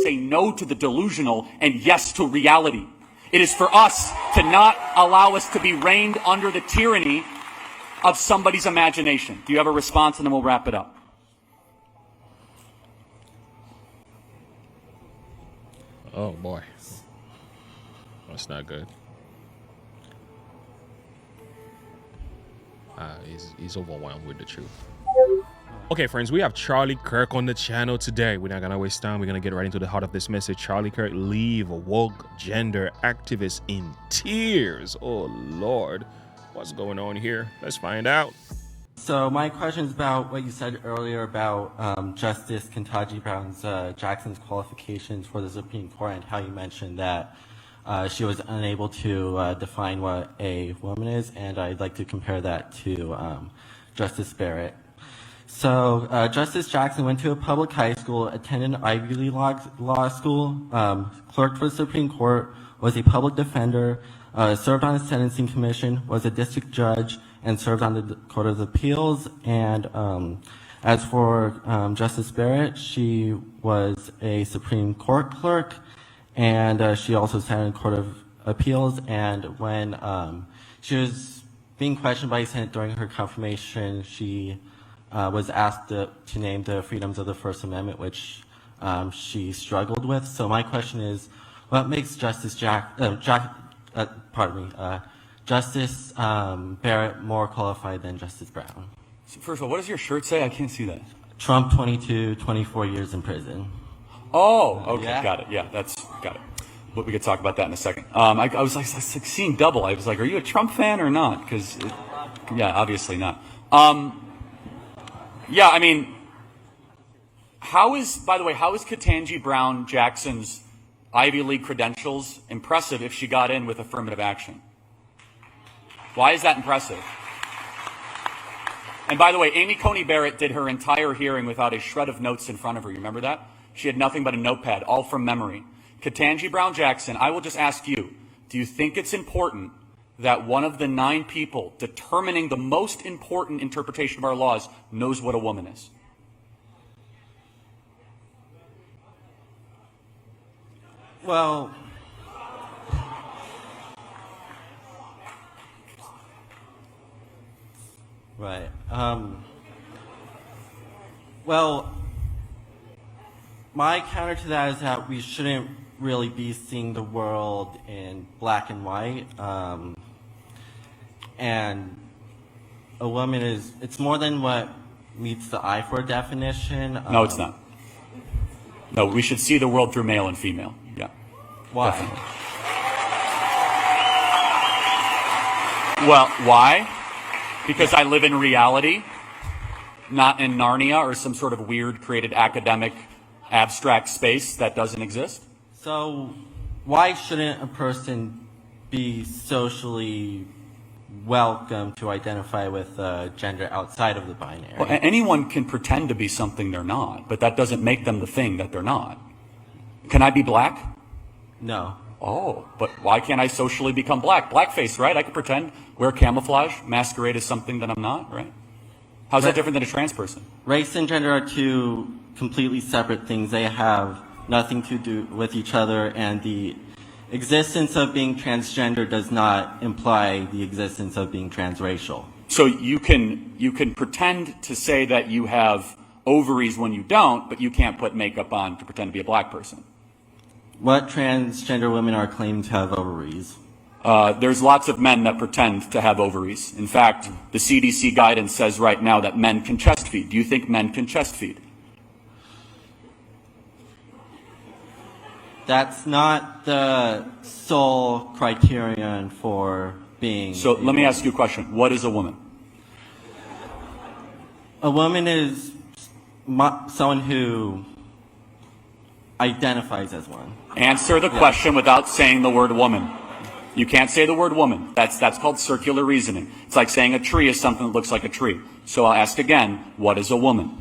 say no to the delusional and yes to reality. It is for us to not allow us to be reigned under the tyranny of somebody's imagination. Do you have a response? And then we'll wrap it up. Oh boy, that's not good. He's overwhelmed with the truth. Okay, friends, we have Charlie Kirk on the channel today. We're not gonna waste time. We're gonna get right into the heart of this message. Charlie Kirk, leave woke gender activists in tears. Oh Lord, what's going on here? Let's find out. So my question is about what you said earlier about Justice Ketanji Brown's Jackson's qualifications for the Supreme Court, and how you mentioned that she was unable to define what a woman is, and I'd like to compare that to Justice Barrett. So Justice Jackson went to a public high school, attended an Ivy League law school, clerked for the Supreme Court, was a public defender, served on the Sentencing Commission, was a district judge, and served on the Court of Appeals. And as for Justice Barrett, she was a Supreme Court clerk, and she also sat in the Court of Appeals. And when she was being questioned by the Senate during her confirmation, she was asked to name the freedoms of the First Amendment, which she struggled with. So my question is, what makes Justice Justice Barrett more qualified than Justice Brown? So first of all, what does your shirt say? I can't see that. Trump 24 years in prison. Oh, okay, Yeah. Got it. Yeah, got it. But we could talk about that in a second. I was like seeing double. I was like, are you a Trump fan or not? Because, yeah, obviously not. Yeah, I mean, by the way, how is Ketanji Brown Jackson's Ivy League credentials impressive if she got in with affirmative action? Why is that impressive? And by the way, Amy Coney Barrett did her entire hearing without a shred of notes in front of her. You remember that? She had nothing but a notepad, all from memory. Ketanji Brown Jackson, I will just ask you, do you think it's important that one of the 9 people determining the most important interpretation of our laws knows what a woman is? Well, right. Well, my counter to that is that we shouldn't really be seeing the world in black and white. And a woman it's more than what meets the eye for a definition. No, it's not. No, we should see the world through male and female. Yeah. Why? Definitely. Well, why? Because I live in reality, not in Narnia or some sort of weird created academic abstract space that doesn't exist. So why shouldn't a person be socially welcome to identify with gender outside of the binary? Well, anyone can pretend to be something they're not, but that doesn't make them the thing that they're not. Can I be black? No. Oh, but why can't I socially become black? Blackface, right? I can pretend, wear camouflage, masquerade as something that I'm not, right? How's that different than a trans person? Race and gender are two completely separate things. They have nothing to do with each other, and the existence of being transgender does not imply the existence of being transracial. So you can pretend to say that you have ovaries when you don't, but you can't put makeup on to pretend to be a black person. What transgender women are claiming to have ovaries? There's lots of men that pretend to have ovaries. In fact, the CDC guidance says right now that men can chest feed. Do you think men can chest feed? That's not the sole criterion for being. So let me ask you a question. What is a woman? A woman is someone who identifies as one. Answer the question without saying the word woman. You can't say the word woman. That's called circular reasoning. It's like saying a tree is something that looks like a tree. So I'll ask again, what is a woman?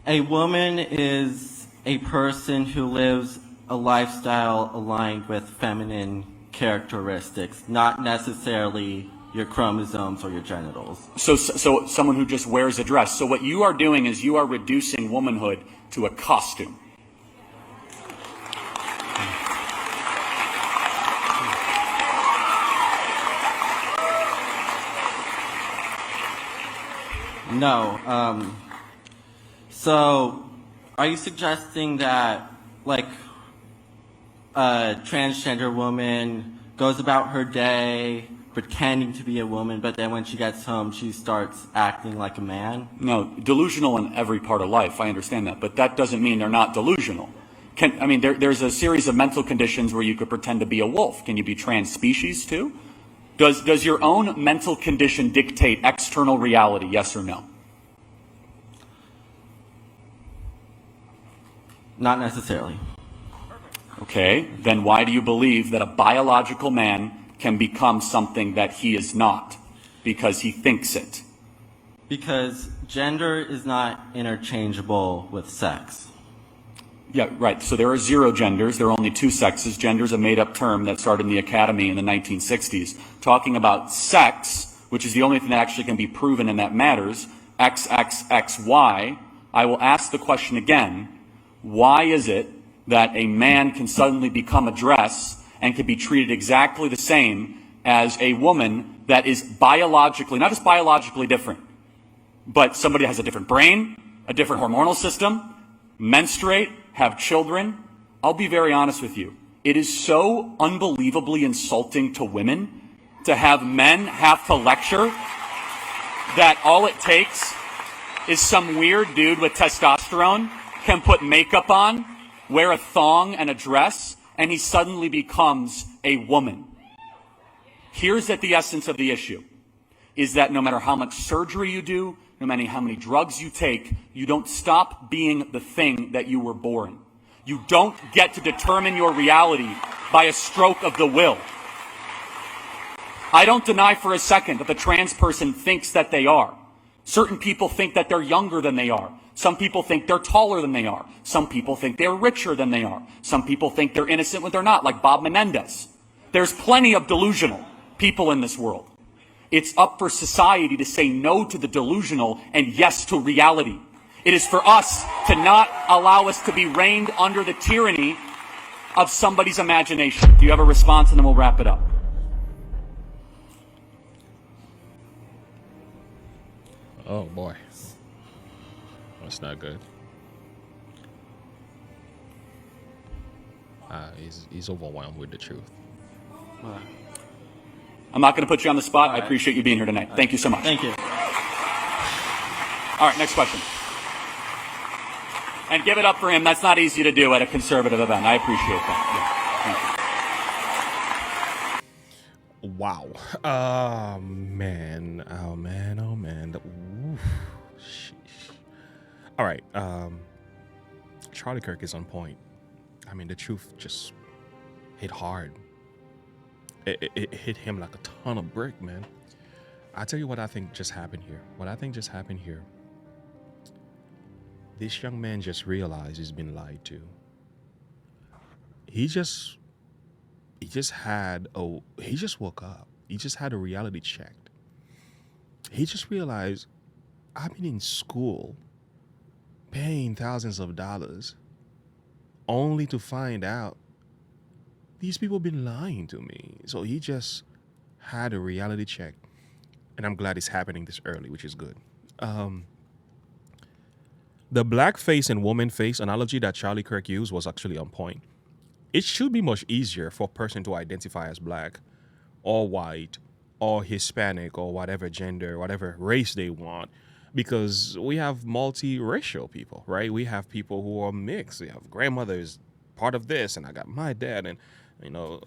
A woman is a person who lives a lifestyle aligned with feminine characteristics, not necessarily your chromosomes or your genitals. So someone who just wears a dress. So what you are doing is you are reducing womanhood to a costume. No. So, are you suggesting that, like, a transgender woman goes about her day pretending to be a woman, but then when she gets home, she starts acting like a man? No, delusional in every part of life. I understand that, but that doesn't mean they're not delusional. There's a series of mental conditions where you could pretend to be a wolf. Can you be trans species too? Does your own mental condition dictate external reality? Yes or no? Not necessarily. Okay, then why do you believe that a biological man can become something that he is not? Because he thinks it. Because gender is not interchangeable with sex. Yeah, right. So there are 0 genders. There are only 2 sexes. Gender is a made-up term that started in the academy in the 1960s. Talking about sex, which is the only thing that actually can be proven and that matters, XXXY, I will ask the question again, why is it that a man can suddenly become a dress and can be treated exactly the same as a woman that is biologically, not just biologically different, but somebody has a different brain, a different hormonal system, menstruate, have children? I'll be very honest with you. It is so unbelievably insulting to women to have men have to lecture that all it takes is some weird dude with testosterone can put makeup on, wear a thong and a dress, and he suddenly becomes a woman. Here's at the essence of the issue, is that no matter how much surgery you do, no matter how many drugs you take, you don't stop being the thing that you were born. You don't get to determine your reality by a stroke of the will. I don't deny for a second that the trans person thinks that they are. Certain people think that they're younger than they are. Some people think they're taller than they are. Some people think they're richer than they are. Some people think they're innocent when they're not, like Bob Menendez. There's plenty of delusional people in this world. It's up for society to say no to the delusional and yes to reality. It is for us to not allow us to be reined under the tyranny of somebody's imagination. Do you have a response? And then we'll wrap it up. Oh boy. That's not good. He's overwhelmed with the truth. I'm not going to put you on the spot. I appreciate you being here tonight. Thank you so much. Thank you. All right, next question. And give it up for him. That's not easy to do at a conservative event. I appreciate that. Yeah, thank you. Wow. Oh man. Oh man. Oh man. Oof. Sheesh. All right. Charlie Kirk is on point. I mean, the truth just hit hard. It hit him like a ton of brick, man. I tell you what I think just happened here. This young man just realized he's been lied to. He just woke up. He just had a reality check. He just realized, I've been in school paying thousands of dollars only to find out these people been lying to me. So he just had a reality check. And I'm glad it's happening this early, which is good. The black face and woman face analogy that Charlie Kirk used was actually on point. It should be much easier for a person to identify as black or white or Hispanic or whatever gender, whatever race they want, because we have multiracial people, right? We have people who are mixed. We have grandmothers, part of this, and I got my dad, and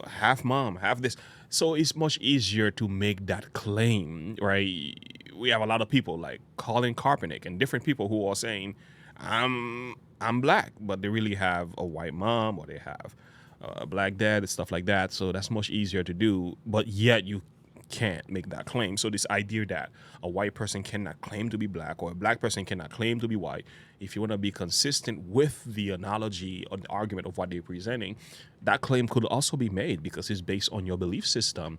half mom, half this. So it's much easier to make that claim, right? We have a lot of people like Colin Kaepernick and different people who are saying, I'm black, but they really have a white mom or they have a black dad and stuff like that. So that's much easier to do, but yet you can't make that claim. So this idea that a white person cannot claim to be black or a black person cannot claim to be white, if you want to be consistent with the analogy or the argument of what they're presenting, that claim could also be made because it's based on your belief system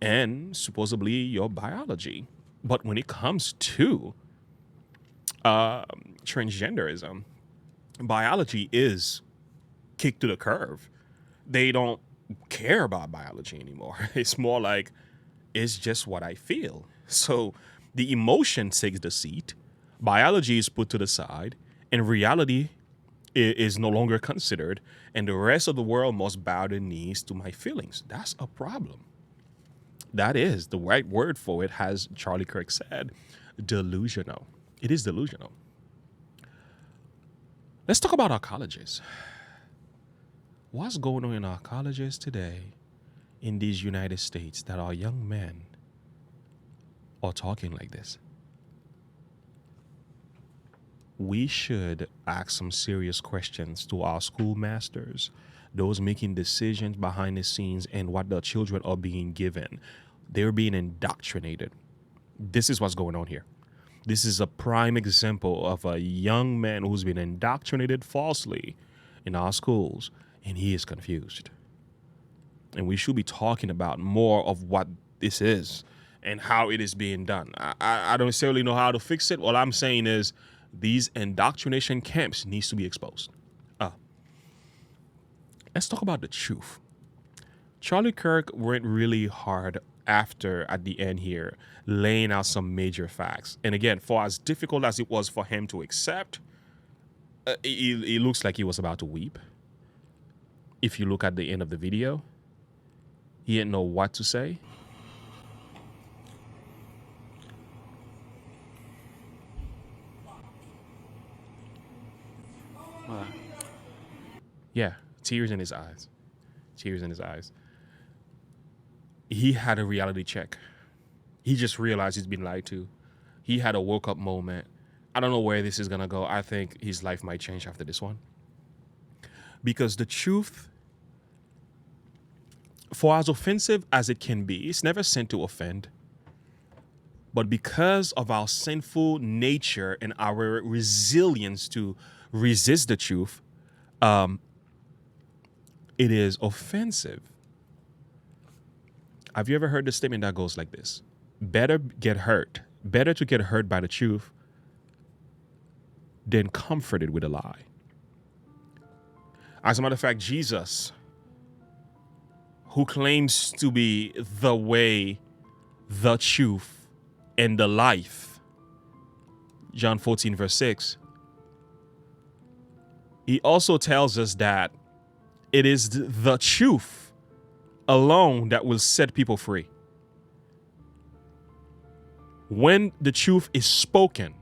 and supposedly your biology. But when it comes to transgenderism, biology is kicked to the curve. They don't care about biology anymore. It's more like, it's just what I feel. So The emotion takes the seat, biology is put to the side, and reality is no longer considered, and the rest of the world must bow their knees to my feelings. That's a problem. That is the right word for it, as Charlie Kirk said, delusional. It is delusional. Let's talk about our colleges. What's going on in our colleges today in these United States that our young men are talking like this? We should ask some serious questions to our schoolmasters, those making decisions behind the scenes and what the children are being given. They're being indoctrinated. This is what's going on here. This is a prime example of a young man who's been indoctrinated falsely in our schools, and he is confused. And we should be talking about more of what this is and how it is being done. I don't necessarily know how to fix it. All I'm saying is these indoctrination camps needs to be exposed. Let's talk about the truth. Charlie Kirk went really hard at the end here, laying out some major facts. And again, for as difficult as it was for him to accept, it looks like he was about to weep. If you look at the end of the video, he didn't know what to say. Yeah, tears in his eyes. Tears in his eyes. He had a reality check. He just realized he's been lied to. He had a woke up moment. I don't know where this is going to go. I think his life might change after this one. Because the truth, for as offensive as it can be, it's never sent to offend. But because of our sinful nature and our resilience to resist the truth, it is offensive. Have you ever heard the statement that goes like this? Better to get hurt by the truth than comforted with a lie. As a matter of fact, Jesus, who claims to be the way, the truth, and the life, John 14, verse 6, he also tells us that it is the truth alone that will set people free. When the truth is spoken,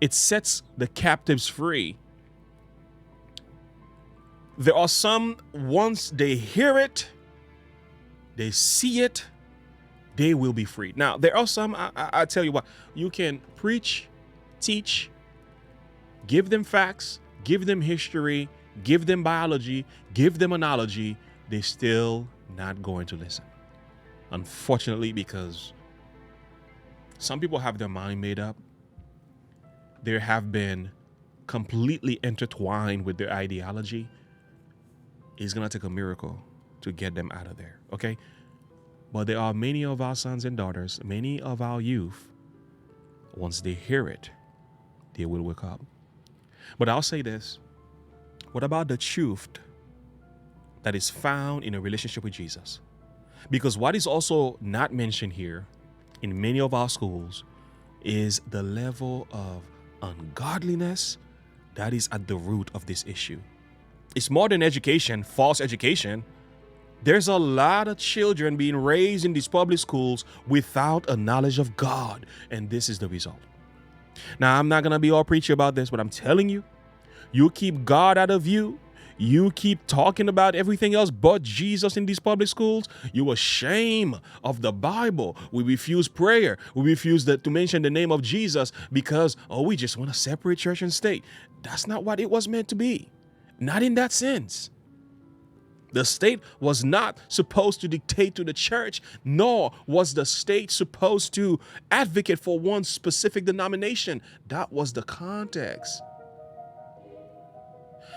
it sets the captives free. There are some, once they hear it, they see it, they will be freed. Now, there are some, I tell you what, you can preach, teach, give them facts, give them history, give them biology, give them analogy, they're still not going to listen. Unfortunately, because some people have their mind made up. They have been completely intertwined with their ideology. It's going to take a miracle to get them out of there, okay? But there are many of our sons and daughters, many of our youth, once they hear it, they will wake up. But I'll say this. What about the truth that is found in a relationship with Jesus? Because what is also not mentioned here in many of our schools is the level of ungodliness that is at the root of this issue. It's more than education, false education. There's a lot of children being raised in these public schools without a knowledge of God, and this is the result. Now, I'm not going to be all preachy about this, but I'm telling you, you keep God out of you, you keep talking about everything else but Jesus in these public schools, you ashamed of the Bible. We refuse prayer. We refuse to mention the name of Jesus because, we just want to separate church and state. That's not what it was meant to be. Not in that sense. The state was not supposed to dictate to the church, nor was the state supposed to advocate for one specific denomination. That was the context.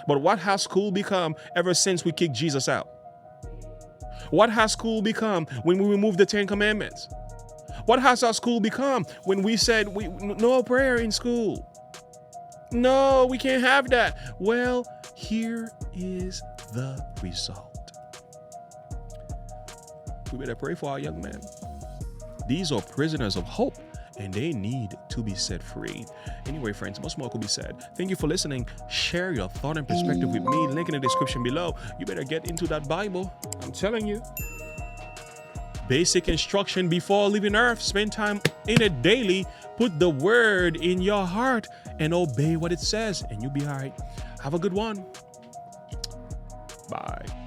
But what has school become ever since we kicked Jesus out? What has school become when we removed the 10 Commandments? What has our school become when we said no prayer in school? No, we can't have that. Well, here is the result. We better pray for our young men. These are prisoners of hope, and they need to be set free. Anyway, friends, much more could be said. Thank you for listening. Share your thought and perspective with me. Link in the description below. You better get into that Bible. I'm telling you. Basic instruction before leaving Earth. Spend time in it daily. Put the word in your heart and obey what it says, and you'll be all right. Have a good one. Bye.